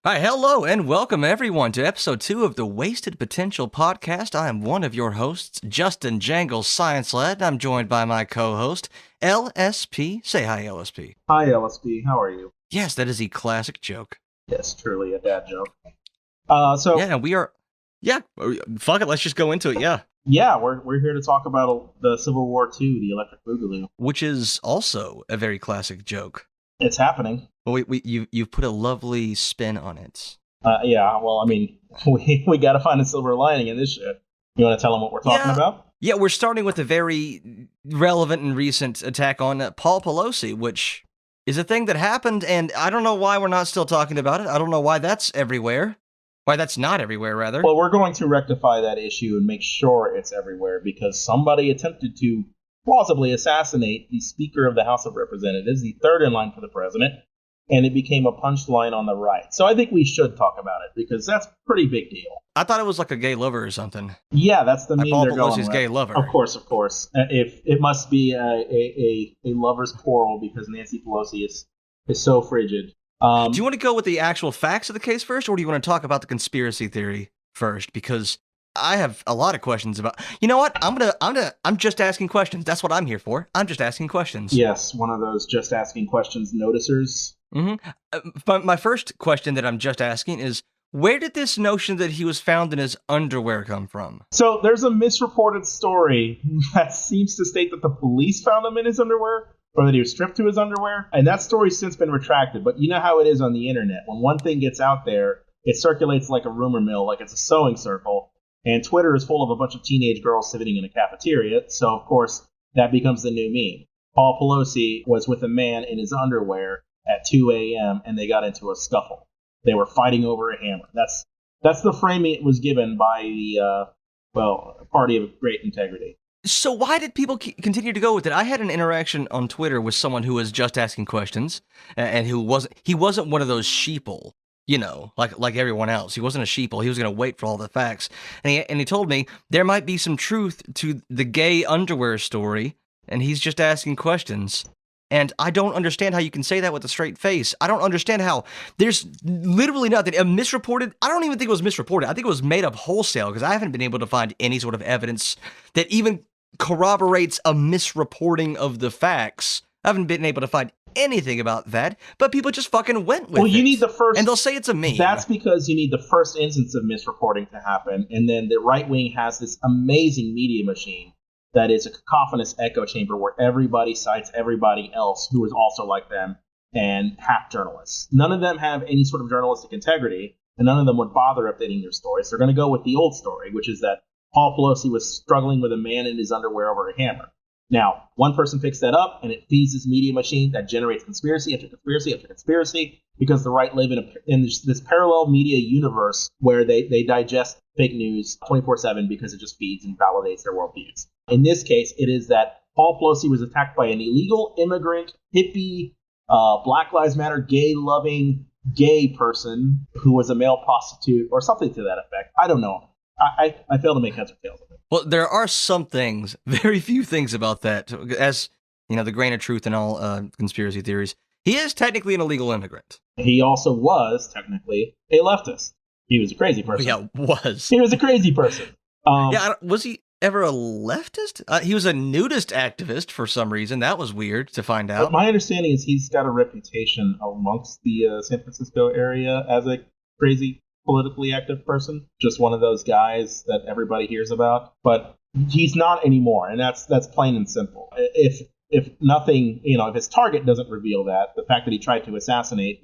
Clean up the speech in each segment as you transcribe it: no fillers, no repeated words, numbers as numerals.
Hi, hello, and welcome everyone to episode 2 of the Wasted Potential podcast. I am one of your hosts, Justin Jangles Science Lad, and I'm joined by my co-host, LSP. Say hi, LSP. Hi, LSP. How are you? Yes, that is the classic joke. Yes, truly a dad joke. Yeah, we are... Yeah, fuck it, let's just go into it, yeah. Yeah, we're here to talk about the Civil War II, the Electric Boogaloo. Which is also a very classic joke. It's happening. But you've put a lovely spin on it. Yeah, well, I mean, we got to find a silver lining in this shit. You want to tell them what we're talking about? Yeah, we're starting with a very relevant and recent attack on Paul Pelosi, which is a thing that happened, and I don't know why we're not still talking about it. I don't know why that's everywhere. Why that's not everywhere, rather. Well, we're going to rectify that issue and make sure it's everywhere because somebody attempted to plausibly assassinate the Speaker of the House of Representatives, the third in line for the president, and it became a punchline on the right. So I think we should talk about it because that's a pretty big deal. I thought it was like a gay lover or something. Yeah, that's the meme Paul they're going Pelosi's with. gay lover. Of course. If it must be a lover's quarrel because Nancy Pelosi is so frigid. Do you want to go with the actual facts of the case first, or do you want to talk about the conspiracy theory first? Because I have a lot of questions about. You know what? I'm just asking questions. That's what I'm here for. I'm just asking questions. Yes, one of those just asking questions noticers. But my first question that I'm just asking is, where did this notion that he was found in his underwear come from? So there's a misreported story that seems to state that the police found him in his underwear, or that he was stripped to his underwear, and that story's since been retracted. But you know how it is on the internet. When one thing gets out there, it circulates like a rumor mill, like it's a sewing circle, and Twitter is full of a bunch of teenage girls sitting in a cafeteria, so of course that becomes the new meme. Paul Pelosi was with a man in his underwear at 2 a.m., and they got into a scuffle. They were fighting over a hammer. That's the framing it was given by the, party of great integrity. So why did people continue to go with it? I had an interaction on Twitter with someone who was just asking questions, and he wasn't one of those sheeple, you know, like everyone else. He wasn't a sheeple. He was going to wait for all the facts, and he told me there might be some truth to the gay underwear story, and he's just asking questions. And I don't understand how you can say that with a straight face. I don't understand how there's literally nothing. Misreported, I don't even think it was misreported. I think it was made up wholesale because I haven't been able to find any sort of evidence that even corroborates a misreporting of the facts. I haven't been able to find anything about that, but people just fucking went with it. Well, you need the first... And they'll say it's a meme. That's because you need the first instance of misreporting to happen, and then the right wing has this amazing media machine that is a cacophonous echo chamber where everybody cites everybody else who is also like them and half journalists. None of them have any sort of journalistic integrity, and none of them would bother updating their stories. They're going to go with the old story, which is that Paul Pelosi was struggling with a man in his underwear over a hammer. Now, one person picks that up, and it feeds this media machine that generates conspiracy after conspiracy after conspiracy, because the right live in this parallel media universe where they digest fake news 24/7 because it just feeds and validates their worldviews. In this case, it is that Paul Pelosi was attacked by an illegal immigrant, hippie, Black Lives Matter, gay-loving, gay person who was a male prostitute or something to that effect. I don't know. I fail to make heads or tails of it. Well, there are some things, very few things about that. As, you know, the grain of truth in all conspiracy theories, he is technically an illegal immigrant. He also was technically a leftist. He was a crazy person. Yeah, was. He was a crazy person. Was he ever a leftist? He was a nudist activist for some reason. That was weird to find out. But my understanding is he's got a reputation amongst the San Francisco area as a crazy politically active person. Just one of those guys that everybody hears about. But he's not anymore, and that's plain and simple. If nothing, if his target doesn't reveal that, the fact that he tried to assassinate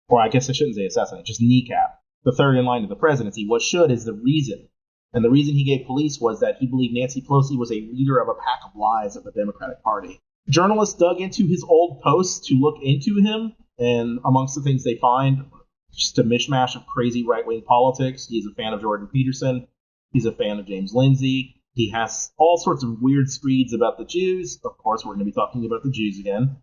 or I guess I shouldn't say assassinate, just kneecap the third in line to the presidency, what should is the reason. And the reason he gave police was that he believed Nancy Pelosi was a leader of a pack of lies of the Democratic Party. Journalists dug into his old posts to look into him, and amongst the things they find, just a mishmash of crazy right-wing politics. He's a fan of Jordan Peterson. He's a fan of James Lindsay. He has all sorts of weird screeds about the Jews. Of course, we're going to be talking about the Jews again.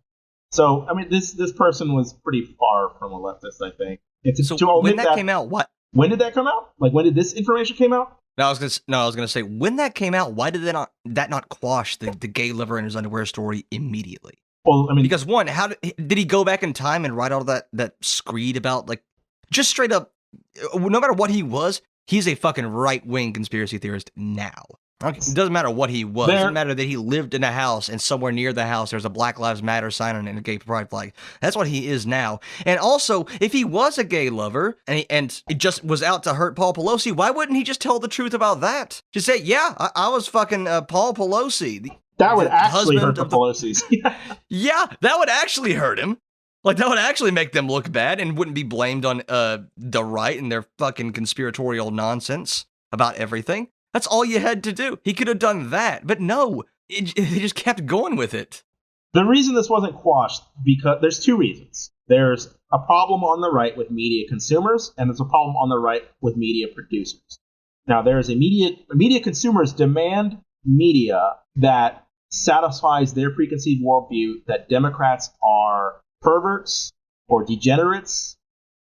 So, I mean, this person was pretty far from a leftist, I think. When that came out, what? When did that come out? Like, when did this information came out? I was gonna say, when that came out, why did that not quash the gay liver in his underwear story immediately? Well, I mean, because one, how did he go back in time and write all that screed about like Just straight up, no matter what he was, he's a fucking right-wing conspiracy theorist now. It doesn't matter what he was. It doesn't matter that he lived in a house and somewhere near the house there's a Black Lives Matter sign and a gay pride flag. That's what he is now. And also, if he was a gay lover and it just was out to hurt Paul Pelosi, why wouldn't he just tell the truth about that? Just say, yeah, I was fucking Paul Pelosi. That would actually hurt the Pelosi's. Yeah, that would actually hurt him. Like, that would actually make them look bad and wouldn't be blamed on the right and their fucking conspiratorial nonsense about everything. That's all you had to do. He could have done that, but no, he just kept going with it. The reason this wasn't quashed, because there's two reasons. There's a problem on the right with media consumers, and there's a problem on the right with media producers. Now, there's media consumers demand media that satisfies their preconceived worldview that Democrats are perverts or degenerates,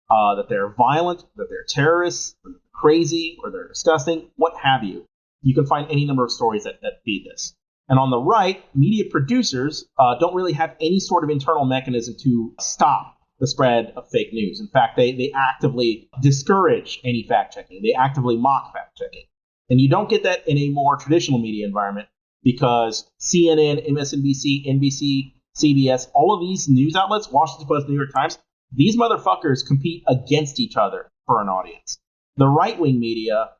that they're violent, that they're terrorists, or they're crazy, or they're disgusting, what have you. You can find any number of stories that feed this. And on the right, media producers don't really have any sort of internal mechanism to stop the spread of fake news. In fact, they actively discourage any fact-checking. They actively mock fact-checking. And you don't get that in a more traditional media environment because CNN, MSNBC, NBC, CBS, all of these news outlets, Washington Post, New York Times, these motherfuckers compete against each other for an audience. The right-wing media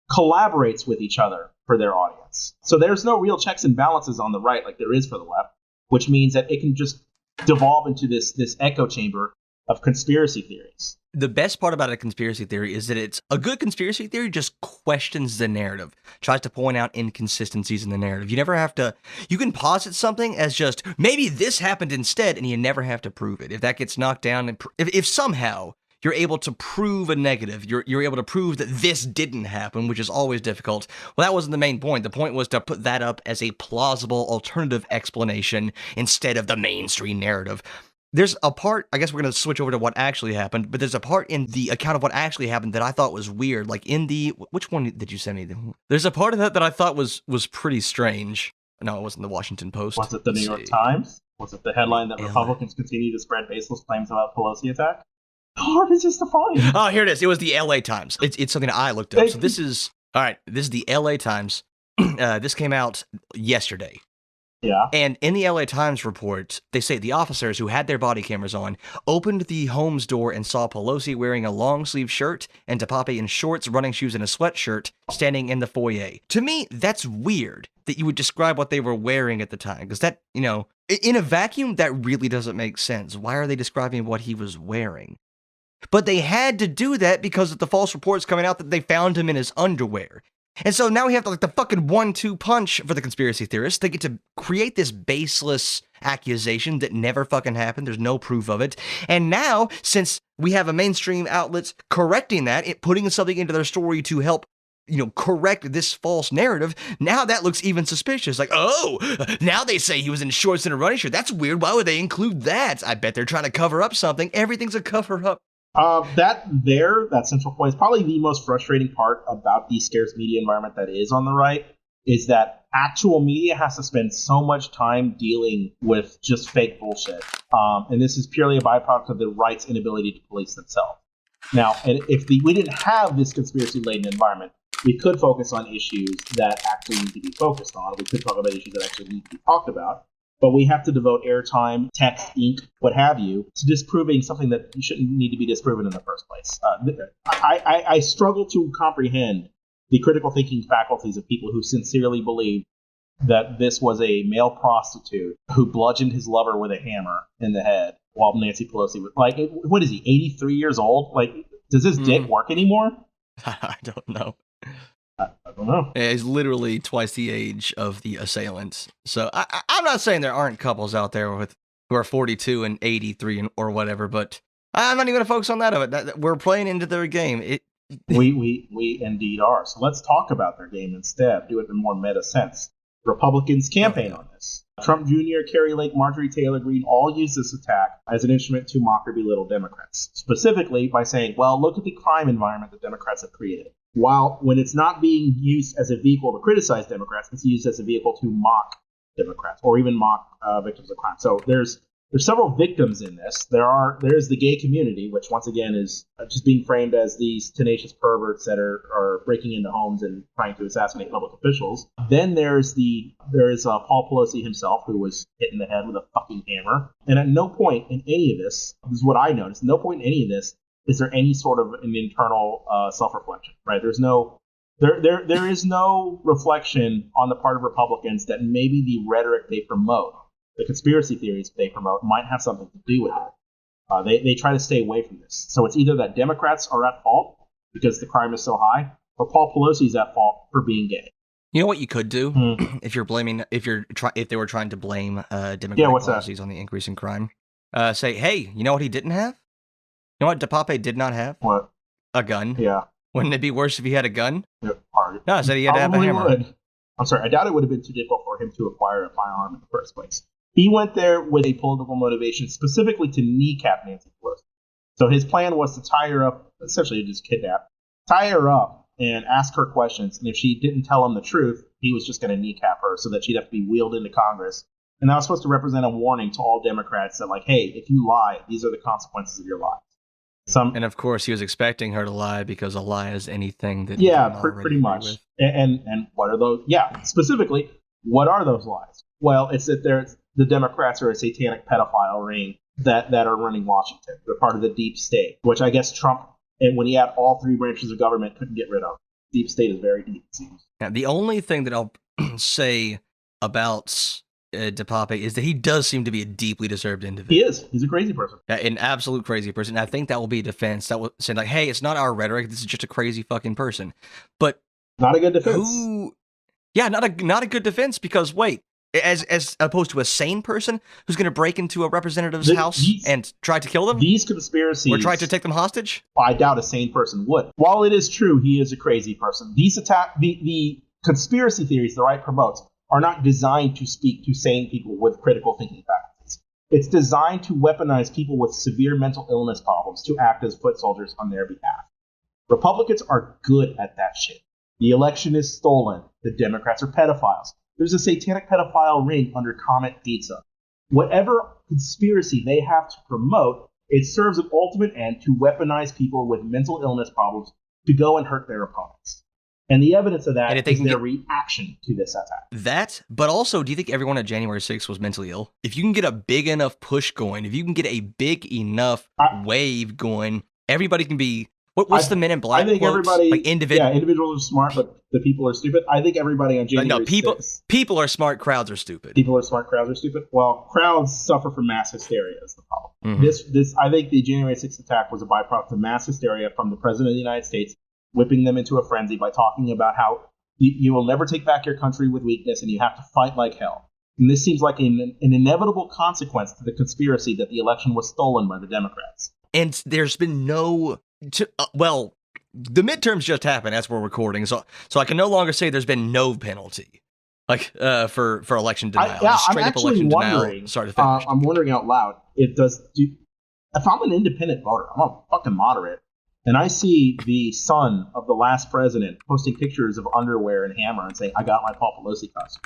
collaborates with each other for their audience. So there's no real checks and balances on the right like there is for the left, which means that it can just devolve into this echo chamber of conspiracy theories. The best part about a conspiracy theory is that it's a good conspiracy theory just questions the narrative, tries to point out inconsistencies in the narrative. You never have to, you can posit something as just, maybe this happened instead, and you never have to prove it. If that gets knocked down, and if somehow you're able to prove a negative, you're able to prove that this didn't happen, which is always difficult. Well, that wasn't the main point. The point was to put that up as a plausible alternative explanation instead of the mainstream narrative. There's a part, I guess we're going to switch over to what actually happened, but there's a part in the account of what actually happened that I thought was weird. Like in the, which one did you send me? There's a part of that I thought was pretty strange. No, it wasn't the Washington Post. Was it the New York Times? Was it the headline that Republicans continue to spread baseless claims about Pelosi attack? How hard is this to find? Oh, here it is. It was the LA Times. It's something I looked up. So this is, all right, this is the LA Times. This came out yesterday. Yeah. And in the LA Times report, they say the officers who had their body cameras on opened the home's door and saw Pelosi wearing a long sleeve shirt and DePape in shorts, running shoes, and a sweatshirt standing in the foyer. To me, that's weird that you would describe what they were wearing at the time, because that, you know, in a vacuum, that really doesn't make sense. Why are they describing what he was wearing? But they had to do that because of the false reports coming out that they found him in his underwear. And so now we have the fucking 1-2 punch for the conspiracy theorists. They get to create this baseless accusation that never fucking happened. There's no proof of it. And now, since we have a mainstream outlets correcting that, putting something into their story to help, you know, correct this false narrative, now that looks even suspicious. Like, oh, now they say he was in shorts and a running shirt. That's weird. Why would they include that? I bet they're trying to cover up something. Everything's a cover up. That central point is probably the most frustrating part about the scarce media environment that is on the right, is that actual media has to spend so much time dealing with just fake bullshit. And this is purely a byproduct of the right's inability to police themselves. Now, and if we didn't have this conspiracy-laden environment, we could focus on issues that actually need to be focused on. We could talk about issues that actually need to be talked about. But we have to devote airtime, text, ink, what have you, to disproving something that shouldn't need to be disproven in the first place. I struggle to comprehend the critical thinking faculties of people who sincerely believe that this was a male prostitute who bludgeoned his lover with a hammer in the head while Nancy Pelosi was, like, what is he, 83 years old? Like, does his dick work anymore? I don't know. I don't know. He's literally twice the age of the assailants. So I'm not saying there aren't couples out there who are 42 and 83 or whatever, but I'm not even going to focus on that of it. We're playing into their game. We indeed are. So let's talk about their game instead. Do it in a more meta sense. Republicans campaign on this. Trump Jr., Kerry Lake, Marjorie Taylor Greene all use this attack as an instrument to mock or belittle Democrats, specifically by saying, well, look at the crime environment that Democrats have created. While when it's not being used as a vehicle to criticize Democrats, it's used as a vehicle to mock Democrats or even mock victims of crime. So there's there's several victims in this. There's the gay community, which once again is just being framed as these tenacious perverts that are breaking into homes and trying to assassinate public officials. Then there's Paul Pelosi himself, who was hit in the head with a fucking hammer. And at no point in any of this is what I noticed. No point in any of this is there any sort of an internal self-reflection, right? There is no reflection on the part of Republicans that maybe the rhetoric they promote, the conspiracy theories they promote, might have something to do with it. They try to stay away from this. So it's either that Democrats are at fault because the crime is so high, or Paul Pelosi is at fault for being gay. You know what you could do if they were trying to blame Democratic policies on the increase in crime? Say, hey, you know what he didn't have? You know what DePape did not have? What? A gun. Yeah. Wouldn't it be worse if he had a gun? Yeah, no, I said he had to have a hammer. Would. I'm sorry, I doubt it would have been too difficult for him to acquire a firearm in the first place. He went there with a political motivation, specifically to kneecap Nancy Pelosi. So his plan was to tie her up, essentially just tie her up and ask her questions. And if she didn't tell him the truth, he was just going to kneecap her so that she'd have to be wheeled into Congress. And that was supposed to represent a warning to all Democrats that, like, hey, if you lie, these are the consequences of your lies. And of course, he was expecting her to lie because a lie is anything that pretty much. And what are those? Yeah, specifically, what are those lies? Well, it's that the Democrats are a satanic pedophile ring that are running Washington. They're part of the deep state, which I guess Trump, and when he had all three branches of government, couldn't get rid of. Deep state is very deep, it seems. Now, the only thing that I'll say about DePape is that he does seem to be a deeply deserved individual. He is. He's a crazy person. An absolute crazy person. I think that will be a defense. That will say, like, hey, it's not our rhetoric. This is just a crazy fucking person. But not a good defense. Not a good defense because, wait, as opposed to a sane person who's going to break into a representative's house and try to kill them? These conspiracies... Or try to take them hostage? I doubt a sane person would. While it is true he is a crazy person, the conspiracy theories the right promotes are not designed to speak to sane people with critical thinking faculties. It's designed to weaponize people with severe mental illness problems to act as foot soldiers on their behalf. Republicans are good at that shit. The election is stolen. The Democrats are pedophiles. There's a satanic pedophile ring under Comet Pizza. Whatever conspiracy they have to promote, it serves an ultimate end to weaponize people with mental illness problems to go and hurt their opponents. And the evidence of that is their reaction to this attack. That, but also, do you think everyone at January 6th was mentally ill? If you can get a big enough push going, if you can get a big enough wave going, everybody can be... What's the Men in Black? I think quotes? Everybody... Like individuals are smart, but the people are stupid. I think everybody on January 6th... people are smart, crowds are stupid. People are smart, crowds are stupid? Well, crowds suffer from mass hysteria is the problem. Mm-hmm. I think the January 6th attack was a byproduct of mass hysteria from the President of the United States whipping them into a frenzy by talking about how you will never take back your country with weakness and you have to fight like hell. And this seems like an inevitable consequence to the conspiracy that the election was stolen by the Democrats. And there's been the midterms just happened as we're recording, so I can no longer say there's been no penalty, like for election denial. Straight up election denial, start to finish. I'm wondering out loud, if I'm an independent voter, I'm a fucking moderate, and I see the son of the last president posting pictures of underwear and hammer and saying, I got my Paul Pelosi costume,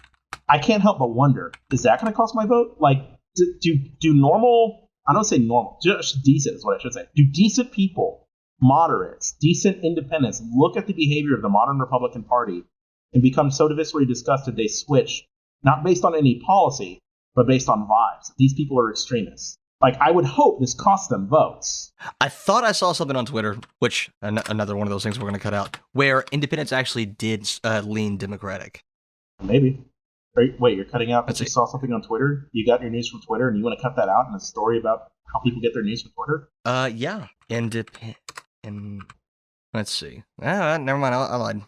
I can't help but wonder, is that going to cost my vote? Like, do normal, I don't say normal, just decent is what I should say. Do decent people, moderates, decent independents, look at the behavior of the modern Republican Party and become so viscerally disgusted they switch, not based on any policy, but based on vibes? These people are extremists. Like, I would hope this costs them votes. I thought I saw something on Twitter, which, another one of those things we're going to cut out, where independents actually did lean Democratic. Maybe. Wait, you're cutting out that you saw something on Twitter? You got your news from Twitter and you want to cut that out in a story about how people get their news from Twitter? Yeah. Let's see. Never mind, I lied.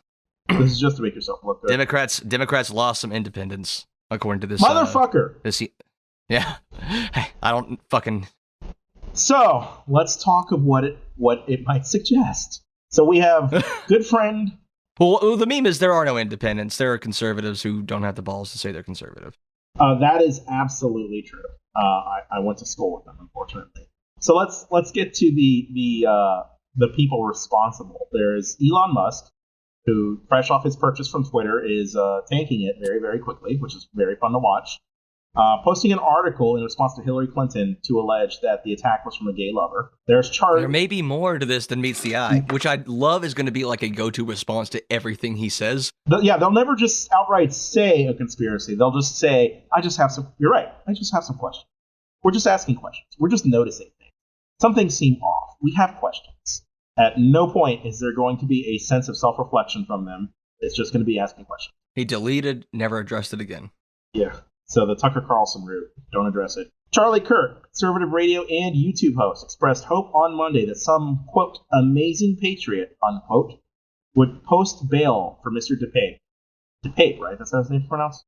This is just to make yourself look good. Democrats lost some independents, according to this. Motherfucker! Yeah. Hey, I don't fucking... So, let's talk of what it might suggest. So we have good friend... Well, the meme is there are no independents. There are conservatives who don't have the balls to say they're conservative. That is absolutely true. I went to school with them, unfortunately. So let's get to the people responsible. There's Elon Musk, who, fresh off his purchase from Twitter, is tanking it very, very quickly, which is very fun to watch. posting an article in response to Hillary Clinton to allege that the attack was from a gay lover. There's Charlie. There may be more to this than meets the eye, which I'd love is going to be like a go-to response to everything he says. They'll never just outright say a conspiracy. They'll just say, you're right, I just have some questions. We're just asking questions. We're just noticing things. Some things seem off. We have questions. At no point is there going to be a sense of self-reflection from them. It's just going to be asking questions. He deleted, never addressed it again. Yeah. So the Tucker Carlson route, don't address it. Charlie Kirk, conservative radio and YouTube host, expressed hope on Monday that some, quote, amazing patriot, unquote, would post bail for Mr. DePape. DePape, right? That's how his name's pronounced?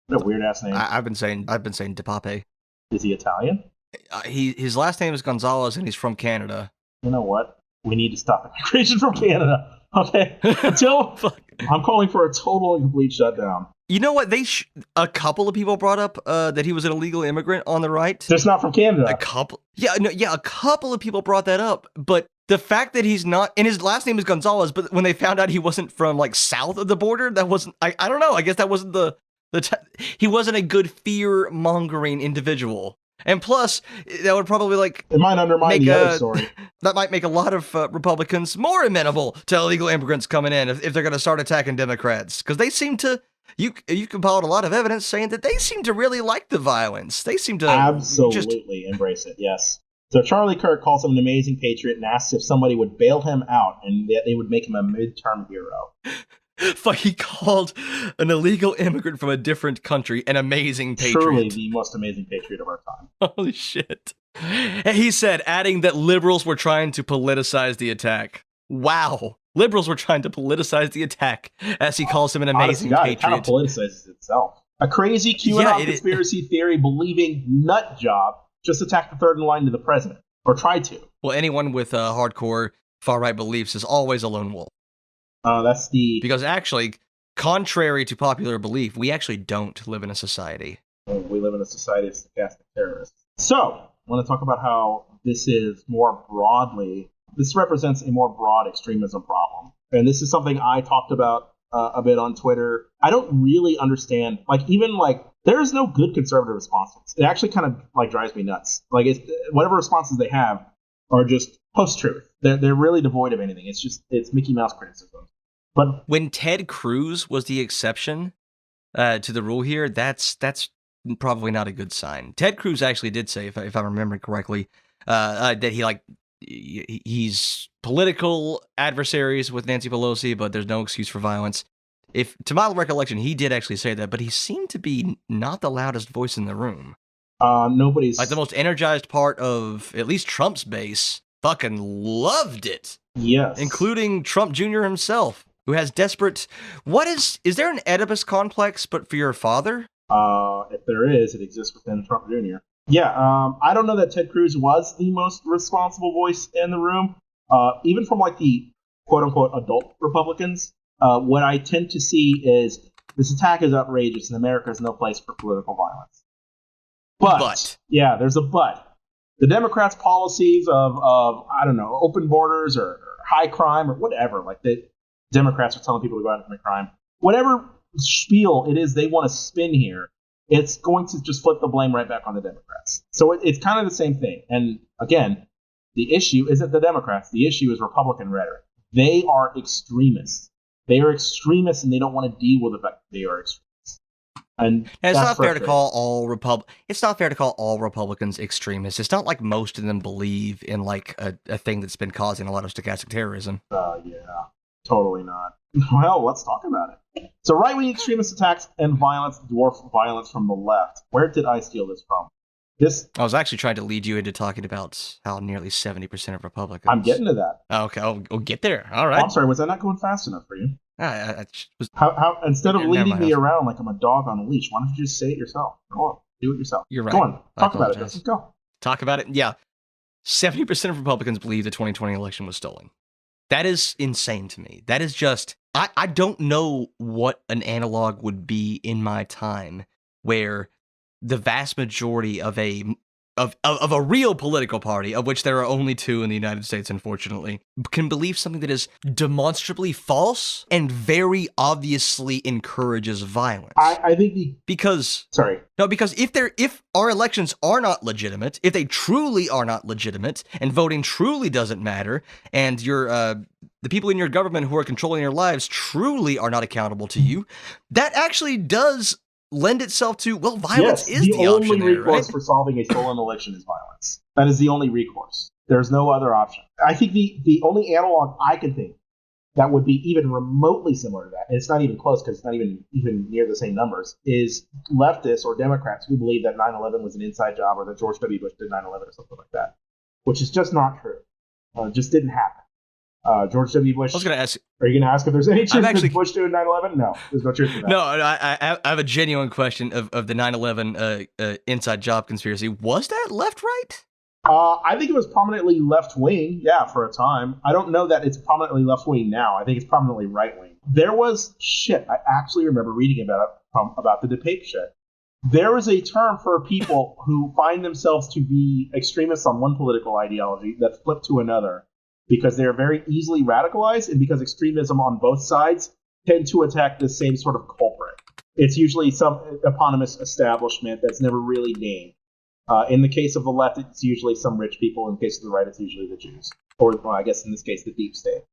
What a weird-ass name. I've been saying DePape. Is he Italian? His last name is Gonzalez, and he's from Canada. You know what? We need to stop immigration from Canada. Okay? Until I'm calling for a total and complete shutdown. You know what? A couple of people brought up that he was an illegal immigrant on the right. Just not from Canada. A couple of people brought that up. But the fact that he's not, and his last name is Gonzalez, but when they found out he wasn't from like south of the border, that wasn't. I don't know. I guess that wasn't he wasn't a good fear mongering individual. And plus, that would probably it might undermine the other story. That might make a lot of Republicans more amenable to illegal immigrants coming in if they're going to start attacking Democrats, because they seem to. You compiled a lot of evidence saying that they seem to really like the violence. They seem to absolutely embrace it. Yes. So Charlie Kirk calls him an amazing patriot and asks if somebody would bail him out and that they would make him a midterm hero. He called an illegal immigrant from a different country an amazing patriot. Truly the most amazing patriot of our time. Holy shit. He said, adding that liberals were trying to politicize the attack. Wow. Liberals were trying to politicize the attack, as he calls him an amazing patriot. It kind of politicizes itself. A crazy QAnon conspiracy theory believing nut job just attacked the third in line to the president, or tried to. Well, anyone with hardcore far-right beliefs is always a lone wolf. Because actually, contrary to popular belief, we actually don't live in a society. We live in a society of stochastic terrorists. So, I want to talk about how this represents a more broad extremism problem. And this is something I talked about a bit on Twitter. I don't really understand, there's no good conservative responses. It actually kind of drives me nuts. Whatever responses they have are just post-truth. They're really devoid of anything. It's Mickey Mouse criticism. But when Ted Cruz was the exception to the rule here, that's probably not a good sign. Ted Cruz actually did say, if I'm remembering correctly, that he's political adversaries with Nancy Pelosi, but there's no excuse for violence. To my recollection, he did actually say that, but he seemed to be not the loudest voice in the room. Nobody's the most energized part of at least Trump's base. Fucking loved it. Yes, including Trump Jr. himself, who has desperate. Is there an Oedipus complex, but for your father? If there is, it exists within Trump Jr. Yeah, I don't know that Ted Cruz was the most responsible voice in the room. Even from the quote-unquote adult Republicans, what I tend to see is this attack is outrageous and America is no place for political violence. But. Yeah, there's a but. The Democrats' policies of open borders or high crime or whatever, the Democrats are telling people to go out and commit crime, whatever spiel it is they want to spin here, it's going to just flip the blame right back on the Democrats. So it's kind of the same thing. And again, the issue isn't the Democrats. The issue is Republican rhetoric. They are extremists. They are extremists, and they don't want to deal with the fact that they are extremists. And it's not fair to call all Republicans extremists. It's not like most of them believe in a thing that's been causing a lot of stochastic terrorism. Yeah, totally not. Well, let's talk about it. So right-wing extremist attacks and violence dwarf violence from the left. Where did I steal this from? I was actually trying to lead you into talking about how nearly 70% of Republicans. I'm getting to that. Okay, I'll get there. All right. I'm sorry, was I not going fast enough for you? How instead of leading me around like I'm a dog on a leash, why don't you just say it yourself? Go on, do it yourself. You're right. Go on, talk about it. Let's go. Talk about it. Yeah, 70% of Republicans believe the 2020 election was stolen. That is insane to me. That is just. I don't know what an analog would be in my time where the vast majority of a of a real political party, of which there are only two in the United States, unfortunately, can believe something that is demonstrably false and very obviously encourages violence. I think because if our elections are not legitimate, if they truly are not legitimate, and voting truly doesn't matter, and the people in your government who are controlling your lives truly are not accountable to you, that actually does lend itself to, well, violence is the option. The only recourse right? for solving a stolen election is violence. That is the only recourse. There's no other option. I think the only analog I can think that would be even remotely similar to that, and it's not even close because it's not even near the same numbers, is leftists or Democrats who believe that 9/11 was an inside job or that George W. Bush did 9/11 or something like that, which is just not true. It just didn't happen. George W. Bush. I was going to ask. Are you going to ask if there's any truth to Bush doing 9/11? No, there's no truth to that. No, I have a genuine question of the 9/11 inside job conspiracy. Was that left, right? I think it was prominently left wing, yeah, for a time. I don't know that it's prominently left wing now. I think it's prominently right wing. There was I actually remember reading about the DePape shit. There is a term for people who find themselves to be extremists on one political ideology that flip to another, because they are very easily radicalized and because extremism on both sides tend to attack the same sort of culprit. It's usually some eponymous establishment that's never really named. In the case of the left, it's usually some rich people. In the case of the right, it's usually the Jews. Or, well, I guess in this case, the deep state.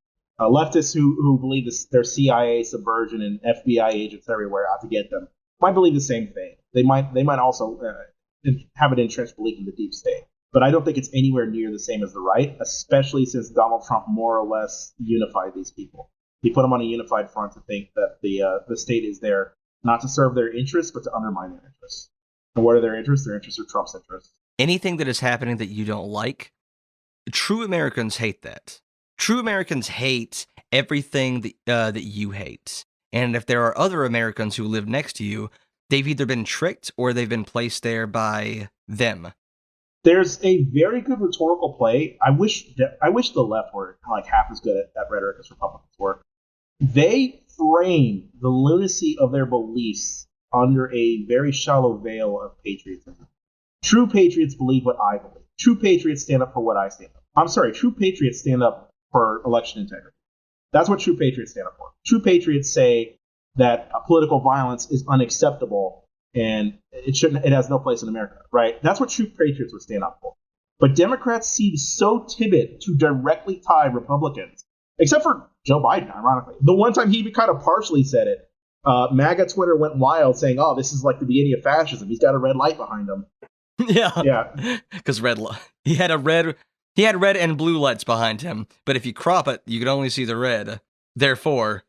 Leftists who believe there's CIA subversion and FBI agents everywhere out to get them might believe the same thing. They might also have an entrenched belief in the deep state. But I don't think it's anywhere near the same as the right, especially since Donald Trump more or less unified these people. He put them on a unified front to think that the state is there not to serve their interests, but to undermine their interests. And what are their interests? Their interests are Trump's interests. Anything that is happening that you don't like, true Americans hate that. True Americans hate everything that you hate. And if there are other Americans who live next to you, they've either been tricked or they've been placed there by them. There's a very good rhetorical play. I wish the left were like half as good at rhetoric as Republicans were. They frame the lunacy of their beliefs under a very shallow veil of patriotism. True patriots believe what I believe. True patriots stand up for what I stand up. I'm sorry, true patriots stand up for election integrity. That's what true patriots stand up for. True patriots say that political violence is unacceptable and it has no place in America, right? That's what true patriots would stand up for. But Democrats seem so timid to directly tie Republicans, except for Joe Biden, ironically. The one time he kind of partially said it, MAGA Twitter went wild saying, "Oh, this is like the beginning of fascism. He's got a red light behind him." Yeah. Because he had red and blue lights behind him, but if you crop it, you can only see the red. Therefore,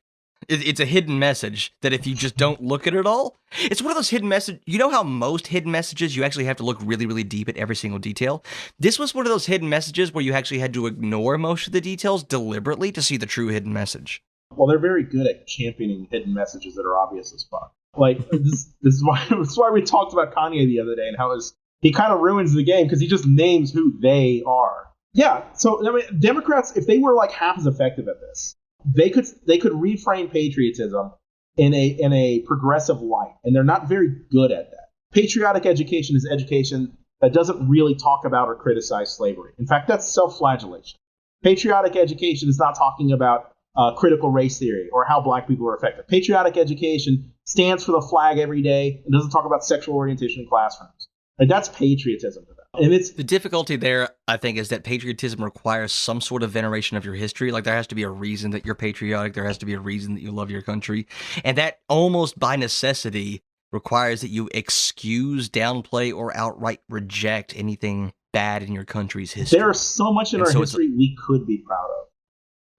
it's a hidden message that if you just don't look at it all, it's one of those hidden messages. You know how most hidden messages, you actually have to look really, really deep at every single detail? This was one of those hidden messages where you actually had to ignore most of the details deliberately to see the true hidden message. Well, they're very good at championing hidden messages that are obvious as fuck. Like, this is why we talked about Kanye the other day and how he kind of ruins the game because he just names who they are. Yeah, so I mean, Democrats, if they were like half as effective at this, they could reframe patriotism in a progressive light, and they're not very good at that. Patriotic education is education that doesn't really talk about or criticize slavery. In fact, that's self-flagellation. Patriotic education is not talking about critical race theory or how black people are affected. Patriotic education stands for the flag every day and doesn't talk about sexual orientation in classrooms. Like, that's patriotism to them. And it's the difficulty there, I think, is that patriotism requires some sort of veneration of your history. Like, there has to be a reason that you're patriotic. There has to be a reason that you love your country. And that almost by necessity requires that you excuse, downplay, or outright reject anything bad in your country's history. There's so much in our history we could be proud of.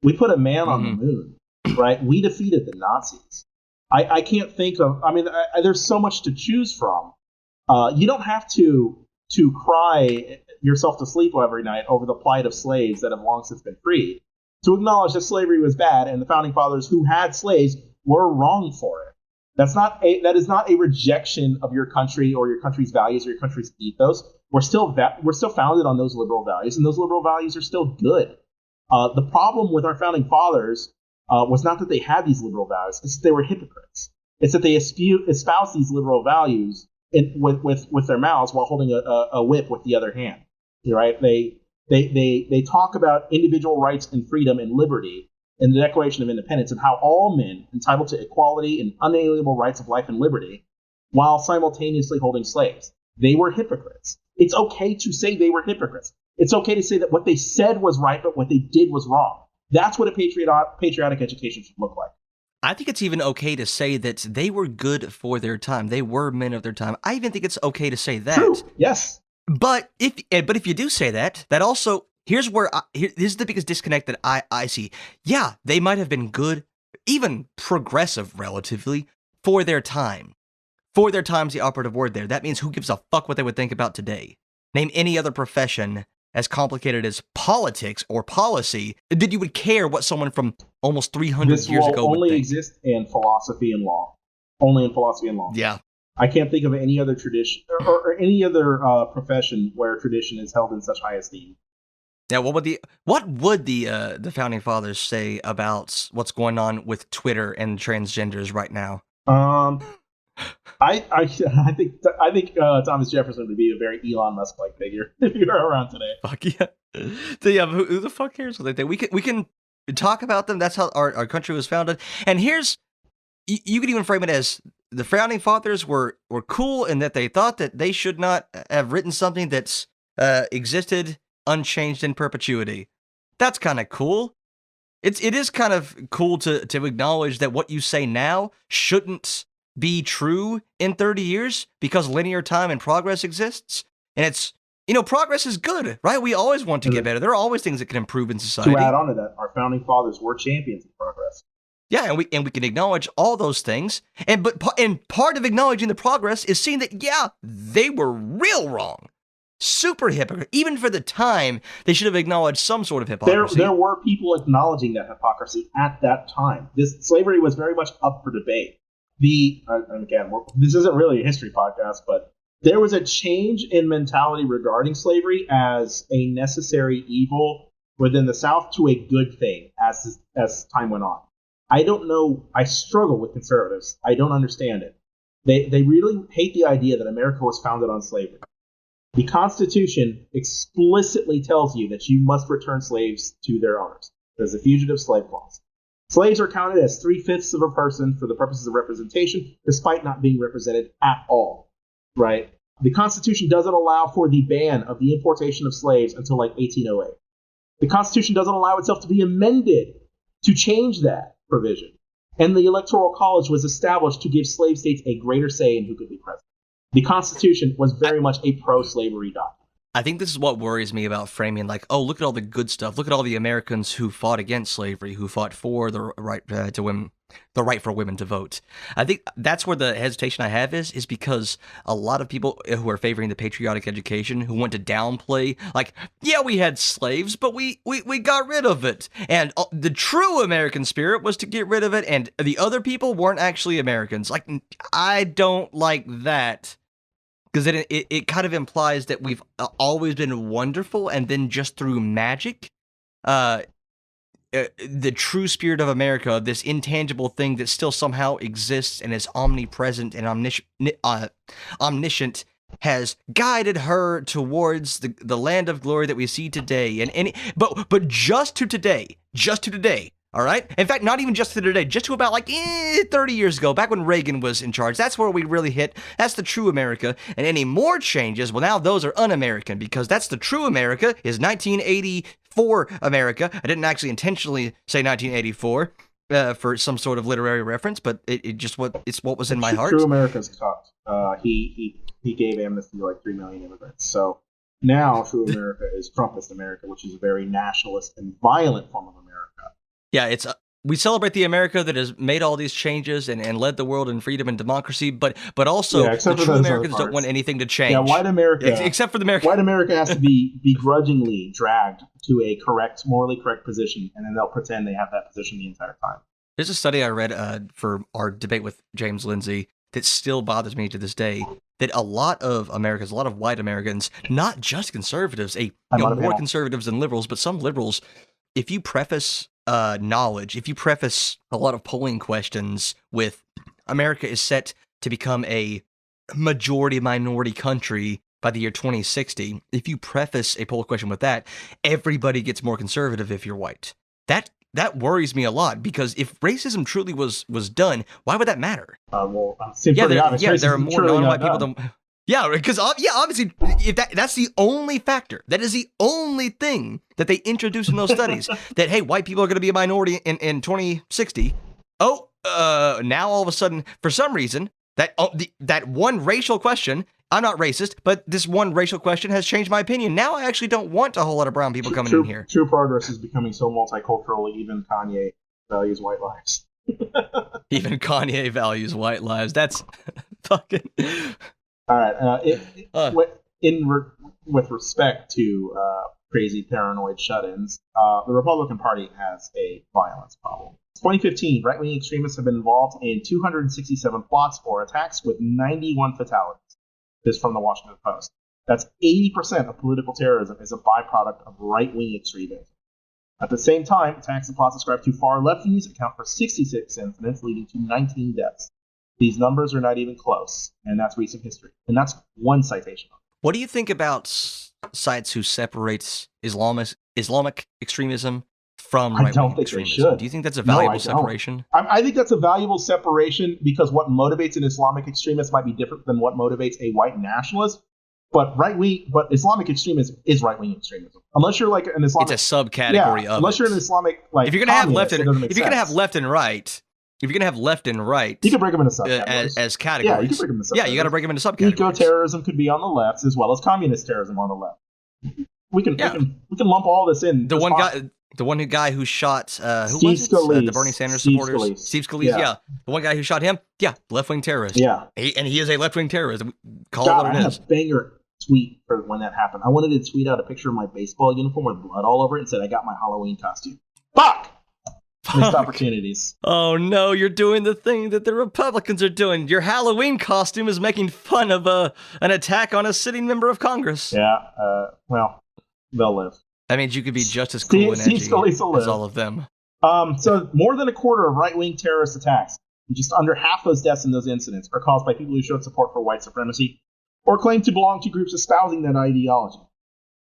We put a man on the moon, right? We defeated the Nazis. I can't think of, there's so much to choose from. You don't have to cry yourself to sleep every night over the plight of slaves that have long since been freed, to acknowledge that slavery was bad and the founding fathers who had slaves were wrong for it. That is not a rejection of your country or your country's values or your country's ethos. We're still founded on those liberal values, and those liberal values are still good. The problem with our founding fathers was not that they had these liberal values; it's that they were hypocrites. It's that they espoused these liberal values with their mouths while holding a whip with the other hand. Right? They talk about individual rights and freedom and liberty in the Declaration of Independence and how all men entitled to equality and unalienable rights of life and liberty, while simultaneously holding slaves. They were hypocrites. It's okay to say they were hypocrites. It's okay to say that what they said was right, but what they did was wrong. That's what a patriotic education should look like. I think it's even okay to say that they were good for their time. They were men of their time. I even think it's okay to say that. True. Yes. But if you do say that, that also here's the biggest disconnect that I see. Yeah, they might have been good, even progressive relatively, for their time. For their time's the operative word there. That means who gives a fuck what they would think about today? Name any other profession as complicated as politics or policy that you would care what someone from almost 300 years ago would think. This will only exist in philosophy and law. Only in philosophy and law. Yeah. I can't think of any other tradition or any other profession where tradition is held in such high esteem. Now, what would the founding fathers say about what's going on with Twitter and transgenders right now? I think Thomas Jefferson would be a very Elon Musk like figure if you were around today. Fuck yeah. So yeah, who the fuck cares what they think? We can talk about them. That's how our country was founded. And here's you could even frame it as the founding fathers were cool in that they thought that they should not have written something that's existed unchanged in perpetuity. That's kind of cool. It is kind of cool to acknowledge that what you say now shouldn't be true in 30 years because linear time and progress exists. And it's, progress is good, right? We always want to get better. There are always things that can improve in society. To add on to that, our founding fathers were champions of progress. Yeah, and we can acknowledge all those things. And part of acknowledging the progress is seeing that, yeah, they were real wrong. Super hypocrite. Even for the time, they should have acknowledged some sort of hypocrisy. There were people acknowledging that hypocrisy at that time. Slavery was very much up for debate. Again, this isn't really a history podcast, but there was a change in mentality regarding slavery as a necessary evil within the South to a good thing as time went on. I don't know. I struggle with conservatives. I don't understand it. They really hate the idea that America was founded on slavery. The Constitution explicitly tells you that you must return slaves to their owners. There's a fugitive slave clause. Slaves are counted as 3/5 of a person for the purposes of representation, despite not being represented at all. Right? The Constitution doesn't allow for the ban of the importation of slaves until like 1808. The Constitution doesn't allow itself to be amended to change that provision. And the Electoral College was established to give slave states a greater say in who could be president. The Constitution was very much a pro-slavery document. I think this is what worries me about framing, like, oh, look at all the good stuff. Look at all the Americans who fought against slavery, who fought for the right to women, the right for women to vote. I think that's where the hesitation I have is because a lot of people who are favoring the patriotic education, who want to downplay, like, yeah, we had slaves, but we got rid of it. And the true American spirit was to get rid of it, and the other people weren't actually Americans. Like, I don't like that. Because it kind of implies that we've always been wonderful, and then just through magic, the true spirit of America, this intangible thing that still somehow exists and is omnipresent and omniscient, has guided her towards the land of glory that we see today. But just to today. All right? In fact, not even just to today, just to about 30 years ago, back when Reagan was in charge. That's where we really hit. That's the true America. And any more changes, well, now those are un-American, because that's the true America is 1984 America. I didn't actually intentionally say 1984 for some sort of literary reference, but it's what was in my heart. True America's cut. He gave amnesty to 3 million immigrants. So now true America is Trumpist America, which is a very nationalist and violent form of America. Yeah, we celebrate the America that has made all these changes and led the world in freedom and democracy, but also the true Americans don't want anything to change. Yeah, white America, except for the American. White America has to be begrudgingly dragged to a morally correct position, and then they'll pretend they have that position the entire time. There's a study I read for our debate with James Lindsay that still bothers me to this day. That a lot of white Americans, not just conservatives, more conservatives than liberals, but some liberals, if you preface knowledge, if you preface a lot of polling questions with America is set to become a majority minority country by the year 2060, if you preface a poll question with that, everybody gets more conservative if you're white. That worries me a lot, because if racism truly was done, why would that matter? Well, seems pretty obvious. There are more non-white people done. than. Yeah, because obviously, if that's the only factor, that is the only thing that they introduce in those studies, that hey, white people are going to be a minority in 2060. Oh, now all of a sudden, for some reason, that one racial question. I'm not racist, but this one racial question has changed my opinion. Now I actually don't want a whole lot of brown people coming in here. True progress is becoming so multicultural. Even Kanye values white lives. Even Kanye values white lives. That's fucking. All right. With respect to crazy paranoid shut-ins, the Republican Party has a violence problem. 2015, right-wing extremists have been involved in 267 plots or attacks with 91 fatalities. This from the Washington Post. That's 80% of political terrorism is a byproduct of right-wing extremism. At the same time, attacks and plots ascribed to far-left views account for 66 incidents, leading to 19 deaths. These numbers are not even close, and that's recent history. And that's one citation. What do you think about sites who separates Islamic extremism from right-wing extremism? Do you think that's a valuable separation? I think that's a valuable separation, because what motivates an Islamic extremist might be different than what motivates a white nationalist. But Islamic extremism is right-wing extremism. Unless you're like an Islamic, it's a subcategory of. Unless you're an Islamic, like, if you're gonna have left and right. If you're going to have left and right, you can break them into subcategories. As categories. Yeah, you can break them into subcategories. Yeah, you got to break them into subcategories. Eco-terrorism could be on the left, as well as communist terrorism on the left. We can lump all this in. The one guy who shot Steve Scalise, the Bernie Sanders supporters. Steve Scalise, yeah. The one guy who shot him, left-wing terrorist. Yeah. And he is a left-wing terrorist. Call it what it is. I had a banger tweet for when that happened. I wanted to tweet out a picture of my baseball uniform with blood all over it and said, I got my Halloween costume. Fuck! Missed opportunities. Oh no, you're doing the thing that the Republicans are doing. Your Halloween costume is making fun of an attack on a sitting member of Congress. Yeah, well, they'll live. That means you could be just as cool and edgy as all of them. So more than a quarter of right-wing terrorist attacks, just under half those deaths in those incidents, are caused by people who showed support for white supremacy or claim to belong to groups espousing that ideology.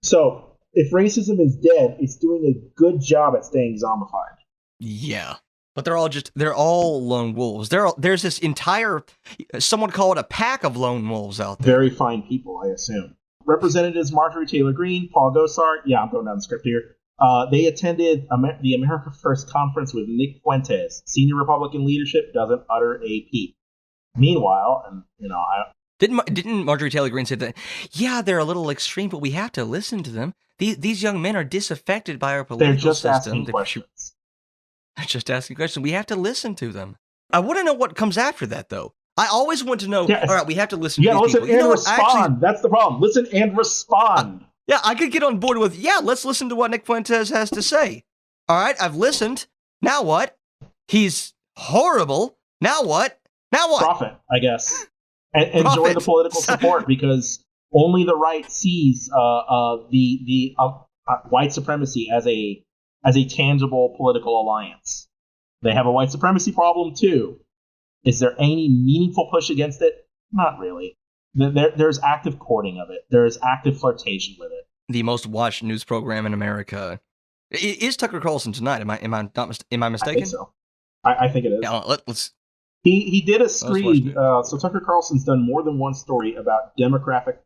So if racism is dead, it's doing a good job at staying zombified. Yeah, but they're all lone wolves. There's this entire, someone call it a pack of lone wolves out there. Very fine people, I assume. Representatives Marjorie Taylor Greene, Paul Gosar, I'm going down the script here. They attended the America First conference with Nick Fuentes. Senior Republican leadership doesn't utter a peep. Meanwhile, didn't Marjorie Taylor Greene say that? Yeah, they're a little extreme, but we have to listen to them. These young men are disaffected by our political system. They're just asking questions. Just asking questions. We have to listen to them. I want to know what comes after that, though. I always want to know. Yeah, all right, we have to listen to these listen people. And respond. That's the problem. Listen and respond. I could get on board with, let's listen to what Nick Fuentes has to say. All right, I've listened. Now what? He's horrible. Now what? Profit, I guess. And enjoy the political support, because only the right sees the white supremacy as a tangible political alliance. They have a white supremacy problem too. Is there any meaningful push against it? Not really. There's active courting of it. There's active flirtation with it. The most watched news program in America is Tucker Carlson tonight. Am I mistaken? I think so. I think it is. Yeah, let's. He did a screed. So Tucker Carlson's done more than one story about demographic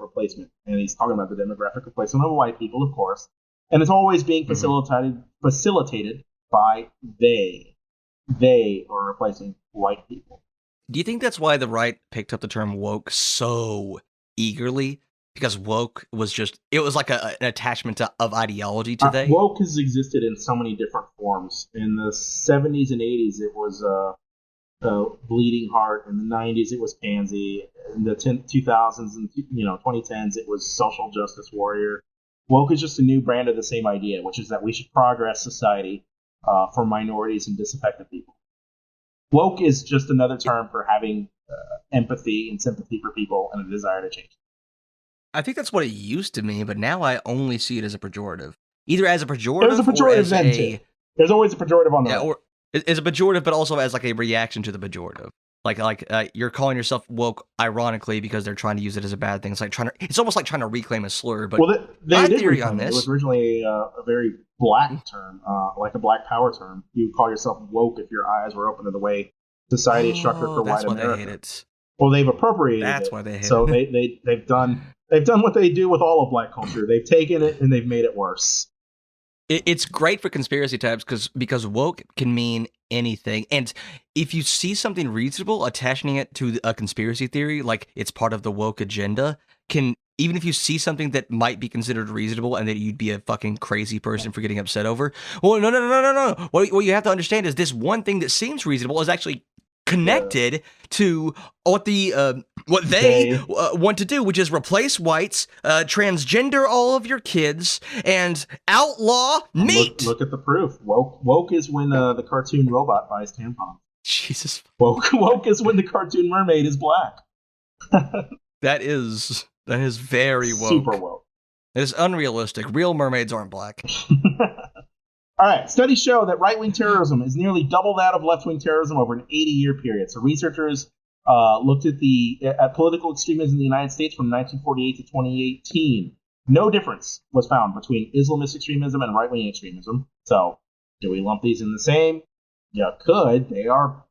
replacement, and he's talking about the demographic replacement of white people, of course. And it's always being facilitated by they. They are replacing white people. Do you think that's why the right picked up the term woke so eagerly? Because woke was it was like an attachment of ideology to they? Woke has existed in so many different forms. In the 70s and 80s, it was Bleeding Heart. In the 90s, it was Pansy. In the 2000s and 2010s, it was Social Justice Warrior. Woke is just a new brand of the same idea, which is that we should progress society for minorities and disaffected people. Woke is just another term for having empathy and sympathy for people and a desire to change. I think that's what it used to mean, but now I only see it as a pejorative. Either as a pejorative, there's a pejorative then too. There's always a pejorative on the right. Or as a pejorative, but also as like a reaction to the pejorative. You're calling yourself woke ironically because they're trying to use it as a bad thing. It's almost like trying to reclaim a slur. But well, they my did theory on reclaim it. It this, was originally a very black term, like a black power term. You would call yourself woke if your eyes were open to the way society is structured for that's white why America. they hate it. Well, they've appropriated That's it. why they hate so it. they've done what they do with all of black culture. They've taken it and they've made it worse. It's great for conspiracy types because woke can mean anything, and if you see something reasonable, attaching it to a conspiracy theory, like it's part of the woke agenda, can, even if you see something that might be considered reasonable and that you'd be a fucking crazy person for getting upset over. Well, no. What you have to understand is this one thing that seems reasonable is actually connected to what they want to do, which is replace whites, transgender all of your kids, and outlaw meat. Look at the proof. Woke is when the cartoon robot buys tampons. Jesus. Woke is when the cartoon mermaid is black. That is very woke. Super woke. It is unrealistic. Real mermaids aren't black. All right. Studies show that right-wing terrorism is nearly double that of left-wing terrorism over an 80-year period. So researchers looked at political extremism in the United States from 1948 to 2018. No difference was found between Islamist extremism and right-wing extremism. So, do we lump these in the same? You could. They are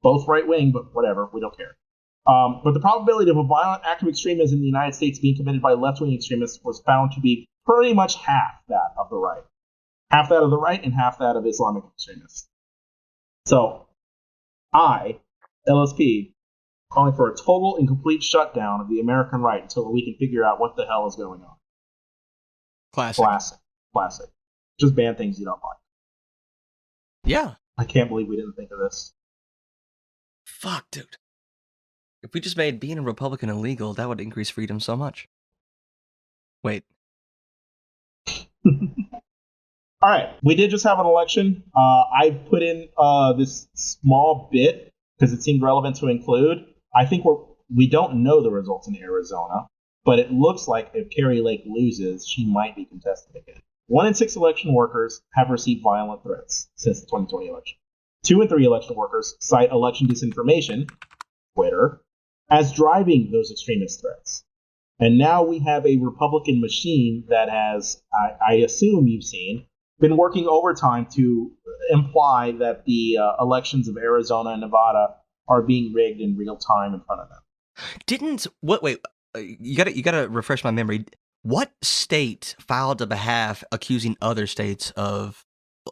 both right-wing, but whatever. We don't care. But the probability of a violent act of extremism in the United States being committed by left-wing extremists was found to be pretty much half that of the right. Half that of the right and half that of Islamic extremists. So, I, LSP, calling for a total and complete shutdown of the American right until we can figure out what the hell is going on. Classic. Just ban things you don't like. Yeah. I can't believe we didn't think of this. Fuck, dude. If we just made being a Republican illegal, that would increase freedom so much. Wait. All right, we did just have an election. I put in this small bit because it seemed relevant to include. I think we don't know the results in Arizona, but it looks like if Kari Lake loses, she might be contested again. 1 in 6 election workers have received violent threats since the 2020 election. 2 in 3 election workers cite election disinformation, Twitter, as driving those extremist threats. And now we have a Republican machine that has, I assume you've seen, been working overtime to imply that the elections of Arizona and Nevada are being rigged in real time in front of them. Wait, you gotta refresh my memory. What state filed a behalf accusing other states of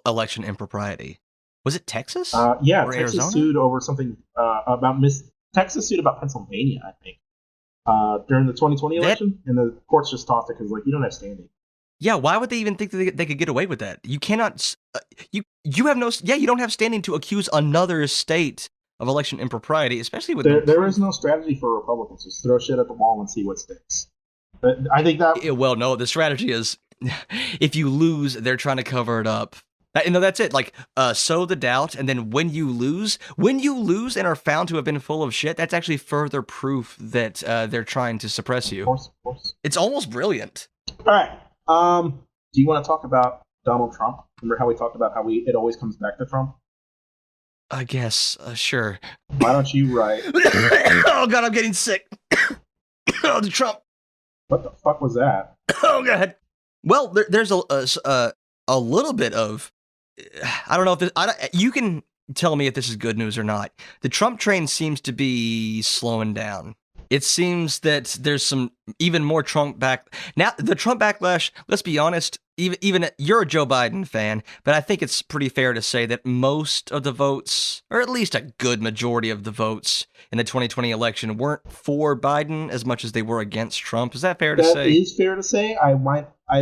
election impropriety? Was it Texas? Yeah, or Texas Arizona? sued over something Texas sued about Pennsylvania, I think, during the 2020 election, and the courts just tossed it because, you don't have standing. Yeah, why would they even think that they could get away with that? You cannot. You have no. Yeah, you don't have standing to accuse another state of election impropriety, especially with there is no strategy for Republicans. Just throw shit at the wall and see what sticks. But I think that. Well, no, the strategy is if you lose, they're trying to cover it up. That's it. Sow the doubt, and then when you lose and are found to have been full of shit, that's actually further proof that they're trying to suppress you. Of course. It's almost brilliant. All right. Do you want to talk about Donald Trump? Remember how we talked about how it always comes back to Trump? I guess, sure. Why don't you write? Oh God, I'm getting sick. Oh, the Trump. What the fuck was that? Oh God. Well, there's a little bit of. I don't know if this. You can tell me if this is good news or not. The Trump train seems to be slowing down. It seems that there's some even more Trump back now. The Trump backlash. Let's be honest. Even you're a Joe Biden fan, but I think it's pretty fair to say that most of the votes, or at least a good majority of the votes in the 2020 election, weren't for Biden as much as they were against Trump. Is that fair to say? That is fair to say. I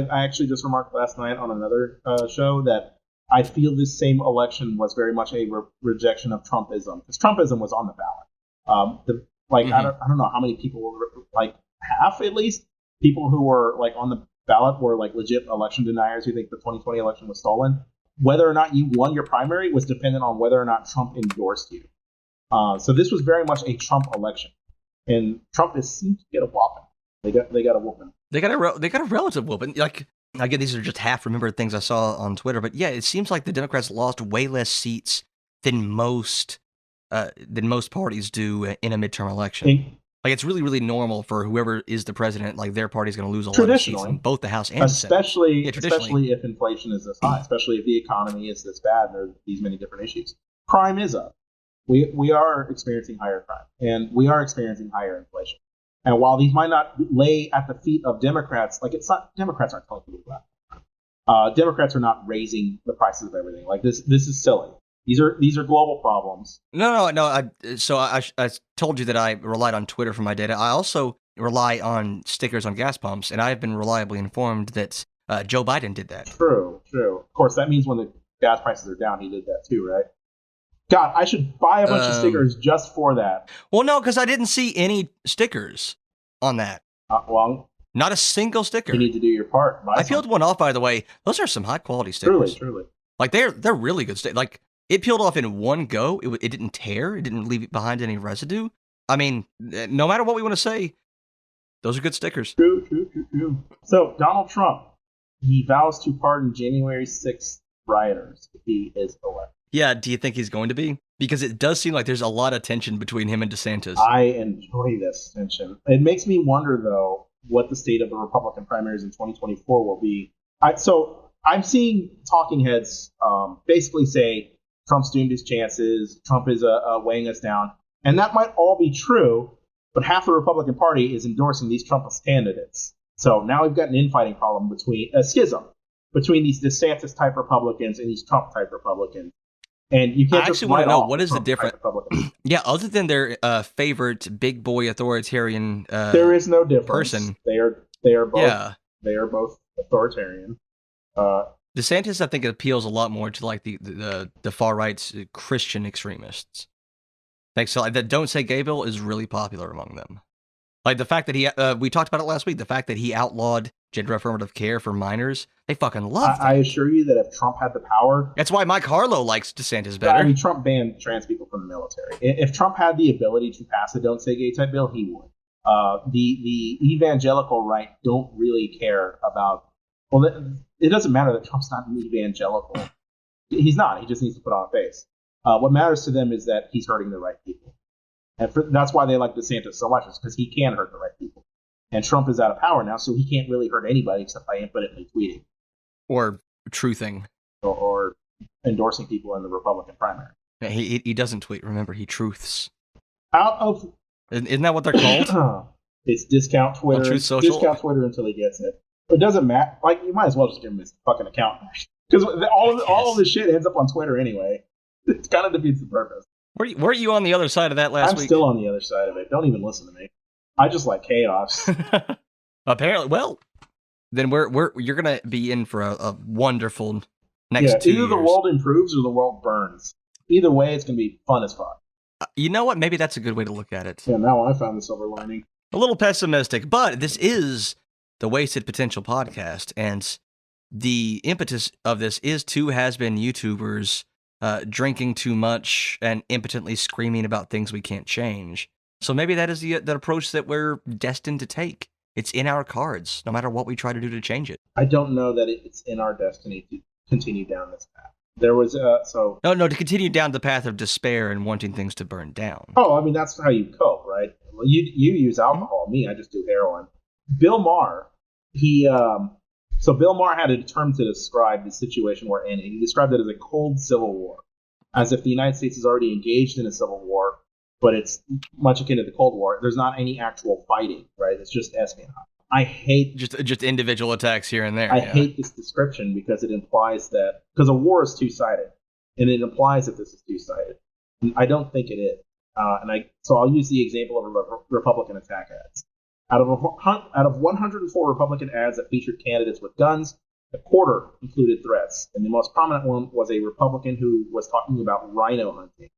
actually just remarked last night on another show that I feel this same election was very much a rejection of Trumpism, because Trumpism was on the ballot. I don't know how many people were, half at least, people who were on the ballot were legit election deniers who think the 2020 election was stolen. Whether or not you won your primary was dependent on whether or not Trump endorsed you. So this was very much a Trump election, and Trump has seemed to get a whopping. They got a whooping. They got a relative whooping. Again, these are just half remembered things I saw on Twitter, but yeah, it seems like the Democrats lost way less seats than most than most parties do in a midterm election. Like, it's really, really normal for whoever is the president, like, their party's going to lose a lot of seats in both the House and the Senate. Especially if inflation is this high, especially if the economy is this bad and there are these many different issues. Crime is up. We are experiencing higher crime, and we are experiencing higher inflation. And while these might not lay at the feet of Democrats, like, it's not, Democrats aren't telling people that. Democrats are not raising the prices of everything. Like, this is silly. These are global problems. No. I told you that I relied on Twitter for my data. I also rely on stickers on gas pumps, and I have been reliably informed that Joe Biden did that. True. Of course, that means when the gas prices are down, he did that too, right? God, I should buy a bunch of stickers just for that. Well, no, because I didn't see any stickers on that. Well, not a single sticker. You need to do your part. I peeled one off, by the way. Those are some high quality stickers. Truly. Like, they're really good stickers. Like, it peeled off in one go. It didn't tear. It didn't leave behind any residue. I mean, no matter what we want to say, those are good stickers. True. So, Donald Trump, he vows to pardon January 6th rioters if he is elected. Yeah, do you think he's going to be? Because it does seem like there's a lot of tension between him and DeSantis. I enjoy this tension. It makes me wonder, though, what the state of the Republican primaries in 2024 will be. So I'm seeing talking heads basically say Trump's doomed his chances, Trump is weighing us down. And that might all be true, but half the Republican Party is endorsing these Trumpist candidates. So now we've got an infighting problem between a schism between these DeSantis-type Republicans and these Trump-type Republicans. And you can't just want to know what is the difference. Yeah, other than their favorite big boy authoritarian there is no difference. Person. They are both. Yeah. They are both authoritarian. DeSantis, I think, appeals a lot more to like the far right Christian extremists. Like, so like, that "Don't Say Gay" bill is really popular among them. Like the fact that he, we talked about it last week, the fact that he outlawed gender affirmative care for minors, they fucking love that. I assure you that if Trump had the power... That's why Mike Harlow likes DeSantis better. I mean, Trump banned trans people from the military. If Trump had the ability to pass a "Don't Say Gay" type bill, he would. The evangelical right don't really care about... Well, it doesn't matter that Trump's not an evangelical. He's not. He just needs to put on a face. What matters to them is that he's hurting the right people. And that's why they like DeSantis so much, is because he can hurt the right people. And Trump is out of power now, so he can't really hurt anybody except by infinitely tweeting. Or truthing. Or endorsing people in the Republican primary. Yeah, he doesn't tweet, remember, he truths. Isn't that what they're called? It's discount Twitter. On Truth Social? Discount Twitter until he gets it. It doesn't matter. Like, you might as well just give him his fucking account. Because all of this shit ends up on Twitter anyway. It kind of defeats the purpose. Were you on the other side of that last week? I'm still on the other side of it. Don't even listen to me. I just like chaos. Apparently, well, then you're gonna be in for a wonderful next 2 years. Either the world improves or the world burns. Either way, it's gonna be fun as fuck. You know what? Maybe that's a good way to look at it. Yeah, now I found the silver lining. A little pessimistic, but this is the Wasted Potential podcast, and the impetus of this is two has-been YouTubers drinking too much and impotently screaming about things we can't change. So maybe that is the approach that we're destined to take. It's in our cards, no matter what we try to do to change it. I don't know that it's in our destiny to continue down this path. There was No, to continue down the path of despair and wanting things to burn down. Oh, I mean, that's how you cope, right? Well, you use alcohol. Me, I just do heroin. Bill Maher, Bill Maher had a term to describe the situation we're in, and he described it as a cold civil war, as if the United States is already engaged in a civil war, but it's much akin to the Cold War. There's not any actual fighting, right? It's just espionage. I hate just individual attacks here and there. I hate this description because it implies that because a war is two-sided, and it implies that this is two-sided. And I don't think it is. So I'll use the example of Republican attack ads. Out of 104 Republican ads that featured candidates with guns, a quarter included threats, and the most prominent one was a Republican who was talking about rhino hunting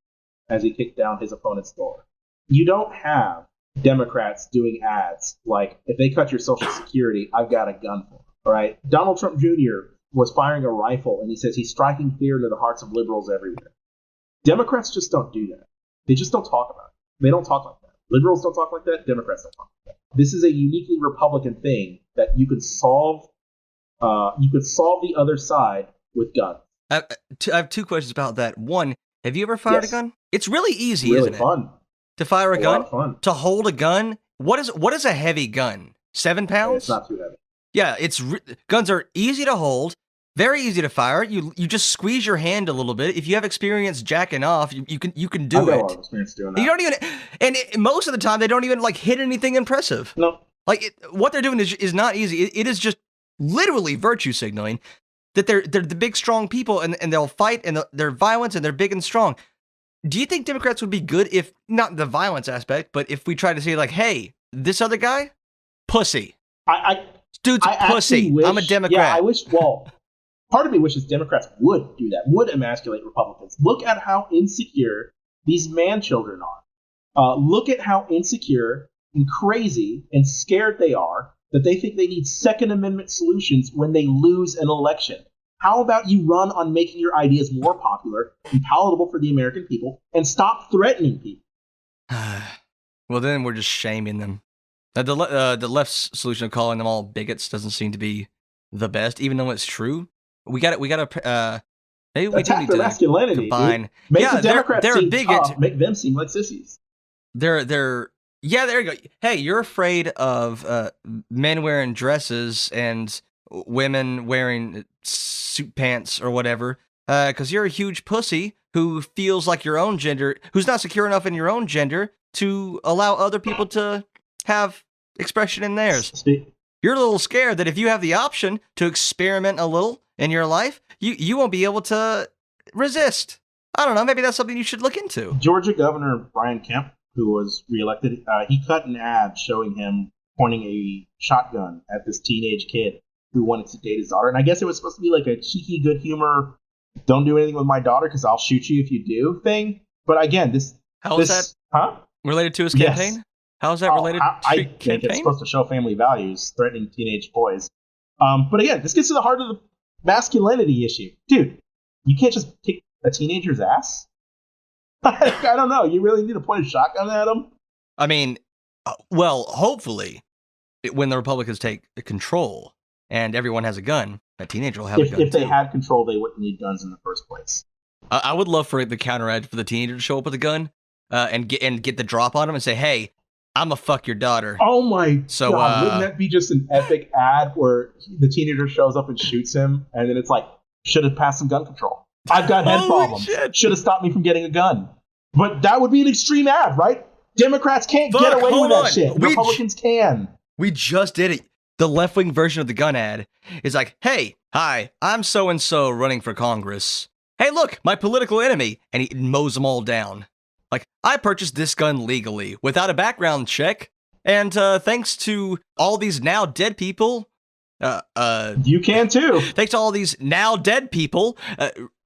as he kicked down his opponent's door. You don't have Democrats doing ads like, if they cut your Social Security, I've got a gun for them. All right? Donald Trump Jr. was firing a rifle, and he says he's striking fear into the hearts of liberals everywhere. Democrats just don't do that. They just don't talk about it. They don't talk like that. Liberals don't talk like that. Democrats don't talk like that. This is a uniquely Republican thing that you could solve. You could solve the other side with guns. I have two questions about that. One, Have you ever fired a Yes. gun? It's really easy, Really isn't it? fun. To fire a A lot gun? of fun. To hold a gun? What is a heavy gun? 7 Yeah, pounds? it's not too heavy. Yeah, guns are easy to hold, very easy to fire. You just squeeze your hand a little bit. If you have experience jacking off, you can do I've got a lot it. of experience doing that. You don't even, and most of the time they don't even like hit anything impressive. No. Like what they're doing is not easy. It is just literally virtue signaling that they're the big strong people and they'll fight and they're violent and they're big and strong. Do you think Democrats would be good if not the violence aspect, but if we try to say like, hey, this other guy, pussy. Dude's a pussy. Wish, I'm a Democrat. Yeah, I wish. Well, part of me wishes Democrats would do that. Would emasculate Republicans. Look at how insecure these man children are. Look at how insecure and crazy and scared they are that they think they need Second Amendment solutions when they lose an election. How about you run on making your ideas more popular and palatable for the American people and stop threatening people? Well, then we're just shaming them. The left's solution of calling them all bigots doesn't seem to be the best, even though it's true. We got to maybe we do Attack need their to masculinity. combine. Dude. Make Yeah, the Democrats they're a seem bigot. tough. Make them seem like sissies. Yeah, there you go. Hey, you're afraid of men wearing dresses and women wearing suit pants or whatever because you're a huge pussy who feels like your own gender, who's not secure enough in your own gender to allow other people to have expression in theirs. You're a little scared that if you have the option to experiment a little in your life, you won't be able to resist. I don't know. Maybe that's something you should look into. Georgia Governor Brian Kemp, who was reelected, he cut an ad showing him pointing a shotgun at this teenage kid who wanted to date his daughter. And I guess it was supposed to be like a cheeky, good humor, don't do anything with my daughter because I'll shoot you if you do thing. But again, How is that related to his campaign? Yes. How is that related to I campaign? think it's supposed to show family values, threatening teenage boys. But again, this gets to the heart of the masculinity issue. Dude, you can't just kick a teenager's ass? I don't know. You really need to point a shotgun at him? I mean, well, hopefully, when the Republicans take control and everyone has a gun, that teenager will have a gun If they too. had control, they wouldn't need guns in the first place. I would love for the counter ad for the teenager to show up with a gun and get the drop on him and say, "Hey, I'm gonna fuck your daughter." Oh my So, god! Wouldn't that be just an epic ad where the teenager shows up and shoots him, and then it's like, should have passed some gun control. I've got head Holy problems. shit. Should have stopped me from getting a gun. But that would be an extreme ad, right? Democrats can't Fuck, get away hold with that on. shit. Republicans can. We just did it. The left-wing version of the gun ad is like, "Hey, hi, I'm so-and-so running for Congress. Hey, look, my political enemy," and he mows them all down. Like, I purchased this gun legally without a background check, and thanks to all these now dead people, You can too. thanks to all these now dead people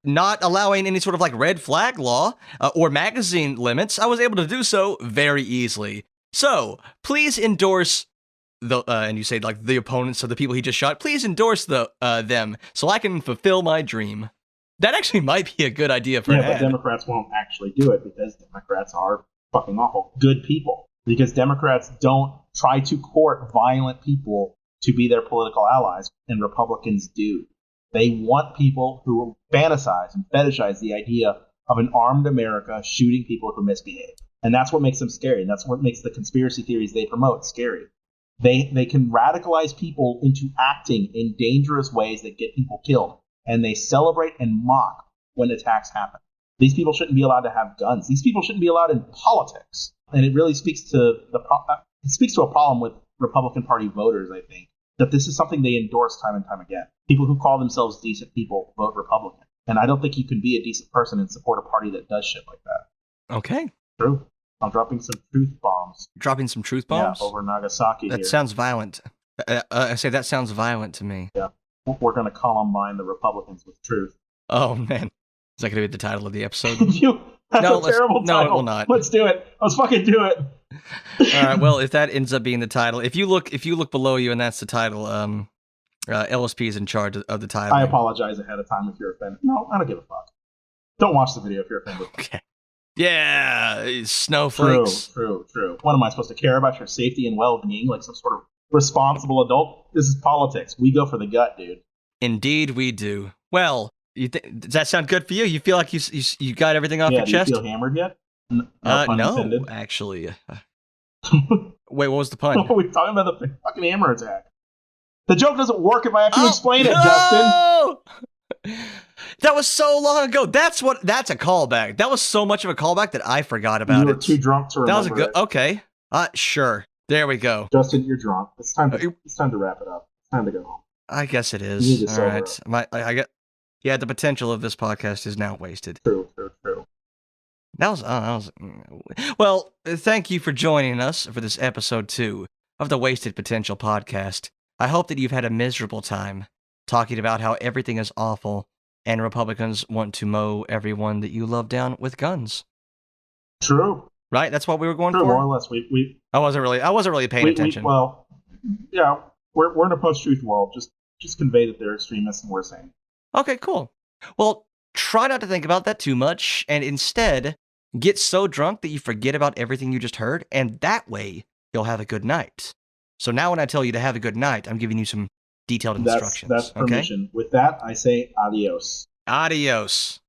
not allowing any sort of like red flag law or magazine limits, I was able to do so very easily. So please endorse and you say like the opponents of the people he just shot. Please endorse them so I can fulfill my dream. That actually might be a good idea for an Yeah, but ad. Democrats won't actually do it because Democrats are fucking awful. Good people. Because Democrats don't try to court violent people to be their political allies, and Republicans do. They want people who fantasize and fetishize the idea of an armed America shooting people who misbehave. And that's what makes them scary. And that's what makes the conspiracy theories they promote scary. They can radicalize people into acting in dangerous ways that get people killed. And they celebrate and mock when attacks happen. These people shouldn't be allowed to have guns. These people shouldn't be allowed in politics. And it really speaks to a problem with Republican Party voters, I think, that this is something they endorse time and time again. People who call themselves decent people vote Republican. And I don't think you can be a decent person and support a party that does shit like that. Okay. True. I'm dropping some truth bombs. Dropping some truth bombs? Yeah, over Nagasaki That here. sounds violent. I say that sounds violent to me. Yeah. We're going to Columbine the Republicans with truth. Oh, man. Is that going to be the title of the episode? That's No, a terrible no, it title. will not. Let's do it. Let's fucking do it. All right. Well, if that ends up being the title, if you look below you and that's the title, LSP is in charge of the title. I apologize ahead of time if you're offended. No, I don't give a fuck. Don't watch the video if you're offended. Okay. Yeah, True, snowflakes. true. What am I supposed to care about your safety and well-being like some sort of responsible adult? This is politics. We go for the gut, dude. Indeed, we do. Well, Does that sound good for you? You feel like you got everything off Yeah, your do you chest? feel hammered yet? No pun No, intended. actually. Wait, what was the pun? We're talking about the fucking hammer attack. The joke doesn't work if I have to explain it, no! Justin. That was so long ago. That's a callback. That was so much of a callback that I forgot about You it. were too drunk to remember. That was a good. it. Okay. Sure. There we go. Justin, you're drunk. It's time to wrap it up. It's time to go home. I guess it You need is. to All sober right. up. I get. Yeah, the potential of this podcast is now wasted. True. That was. Well, thank you for joining us for this episode 2 of the Wasted Potential podcast. I hope that you've had a miserable time talking about how everything is awful and Republicans want to mow everyone that you love down with guns. True. Right? That's what we were going True, for. more or less. I wasn't really paying attention. Well, yeah, we're in a post-truth world. Just convey that they're extremists and we're sane. Okay, cool. Well, try not to think about that too much, and instead get so drunk that you forget about everything you just heard, and that way you'll have a good night. So now when I tell you to have a good night, I'm giving you some detailed instructions. That's permission. Okay? With that, I say adios. Adios.